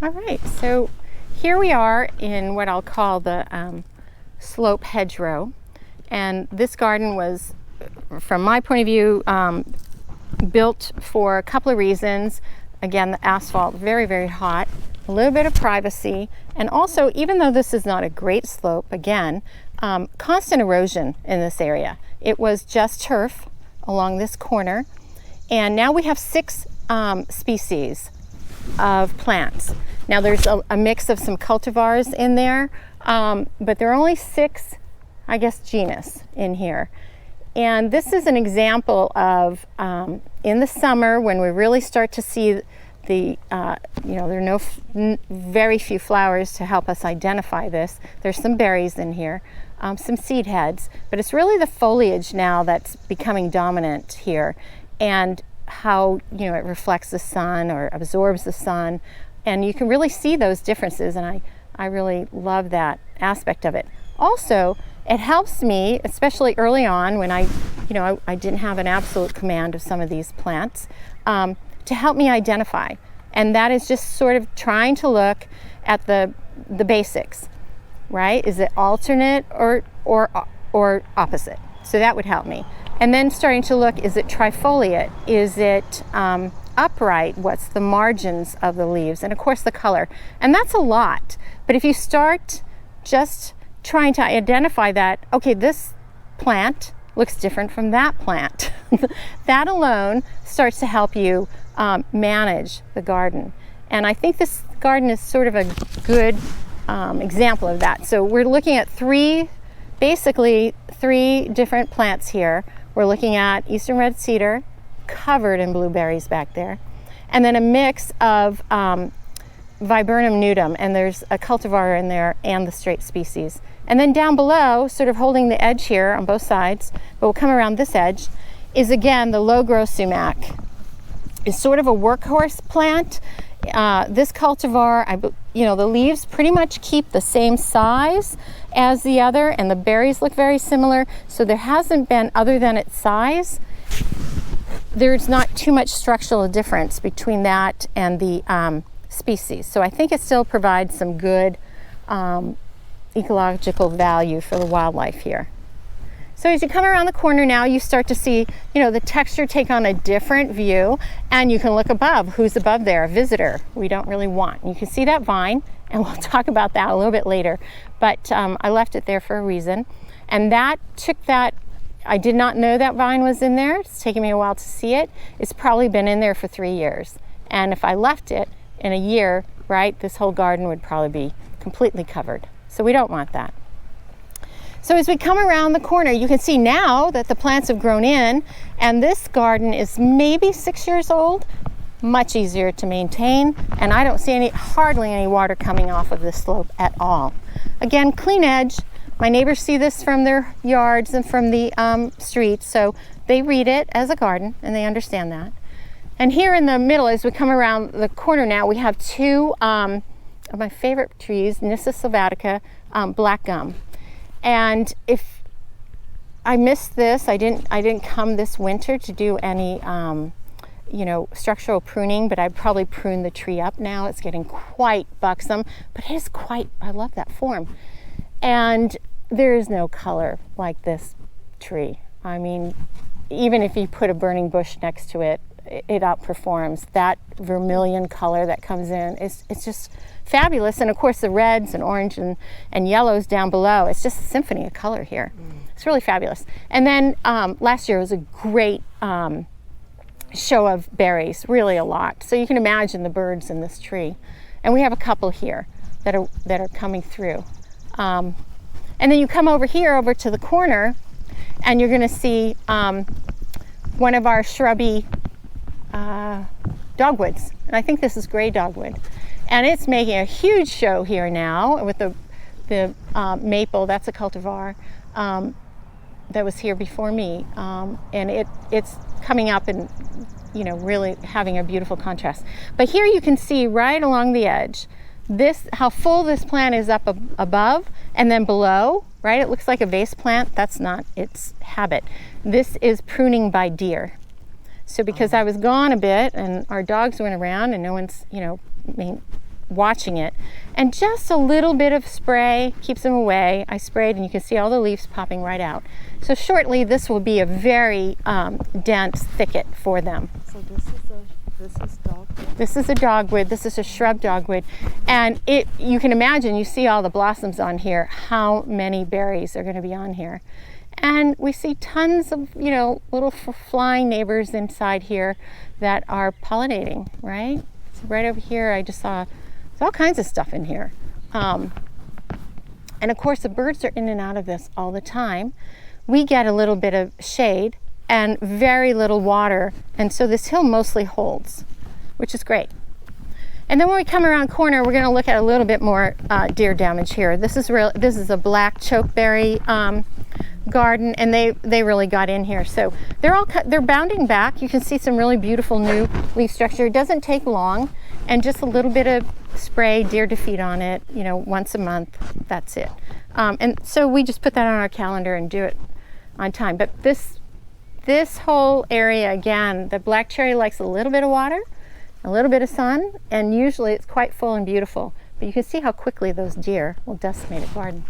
All right, so here we are in what I'll call the slope hedgerow, and this garden was, from my point of view, built for a couple of reasons. Again, the asphalt, very, very hot, a little bit of privacy, and also, even though this is not a great slope, again, constant erosion in this area. It was just turf along this corner, and now we have 6 species of plants. Now there's a mix of some cultivars in there, but there are only 6, I guess, genus in here. And this is an example of, in the summer when we really start to see the, there are very few flowers to help us identify this. There's some berries in here, some seed heads, but it's really the foliage now that's becoming dominant here, and how, it reflects the sun or absorbs the sun. And you can really see those differences, and I really love that aspect of it. Also, it helps me, especially early on when I didn't have an absolute command of some of these plants, to help me identify. And that is just sort of trying to look at the basics, right? Is it alternate or opposite? So that would help me. And then starting to look, is it trifoliate? Is it upright? What's the margins of the leaves? And of course the color. And that's a lot. But if you start just trying to identify that, okay, this plant looks different from that plant, that alone starts to help you manage the garden. And I think this garden is sort of a good example of that. So we're looking at basically three different plants here. We're looking at eastern red cedar, covered in blueberries back there, and then a mix of viburnum nudum, and there's a cultivar in there and the straight species. And then down below, sort of holding the edge here on both sides, but we'll come around this edge, is again the low growth sumac. It's sort of a workhorse plant. This cultivar, the leaves pretty much keep the same size as the other, and the berries look very similar. So there hasn't been, other than its size, there's not too much structural difference between that and the species. So I think it still provides some good ecological value for the wildlife here. So as you come around the corner now, you start to see, the texture take on a different view, and you can look above. Who's above there? A visitor we don't really want. You can see that vine, and we'll talk about that a little bit later, but I left it there for a reason. And I did not know that vine was in there. It's taken me a while to see it. It's probably been in there for 3 years. And if I left it in a year, right, this whole garden would probably be completely covered. So we don't want that. So as we come around the corner, you can see now that the plants have grown in, and this garden is maybe 6 years old, much easier to maintain, and I don't see hardly any water coming off of this slope at all. Again, clean edge. My neighbors see this from their yards and from the streets, so they read it as a garden, and they understand that. And here in the middle, as we come around the corner now, we have 2 of my favorite trees, Nyssa sylvatica, black gum. And if I missed this, I didn't come this winter to do any, structural pruning, but I'd probably prune the tree up now. It's getting quite buxom, but it is I love that form. And there is no color like this tree. I mean, even if you put a burning bush next to it, it outperforms. That vermilion color that comes in, it's just fabulous. And of course the reds and orange and yellows down below, it's just a symphony of color here. It's really fabulous. And then last year was a great show of berries, really a lot. So you can imagine the birds in this tree. And we have a couple here that are coming through. And then you come over here, over to the corner, and you're gonna see one of our shrubby dogwoods. And I think this is gray dogwood. And it's making a huge show here now with the maple. That's a cultivar that was here before me. And it's coming up and, really having a beautiful contrast. But here you can see right along the edge, how full this plant is up above and then below, right? It looks like a vase plant. That's not its habit. This is pruning by deer. So because I was gone a bit and our dogs went around and no one's, watching it. And just a little bit of spray keeps them away. I sprayed and you can see all the leaves popping right out. So shortly this will be a very dense thicket for them. So this is dogwood. This is a dogwood. This is a shrub dogwood. And you can imagine, you see all the blossoms on here, how many berries are going to be on here. And we see tons of, little flying neighbors inside here that are pollinating, right? So right over here, I just saw there's all kinds of stuff in here. And of course, the birds are in and out of this all the time. We get a little bit of shade and very little water. And so this hill mostly holds, which is great. And then when we come around corner, we're going to look at a little bit more deer damage here. This is a black chokeberry garden, and they really got in here. So they're bounding back. You can see some really beautiful new leaf structure. It doesn't take long, and just a little bit of spray deer defeat on it, once a month. That's it. And so we just put that on our calendar and do it on time. But this whole area, again, the black cherry likes a little bit of water, a little bit of sun, and usually it's quite full and beautiful. But you can see how quickly those deer will decimate a garden.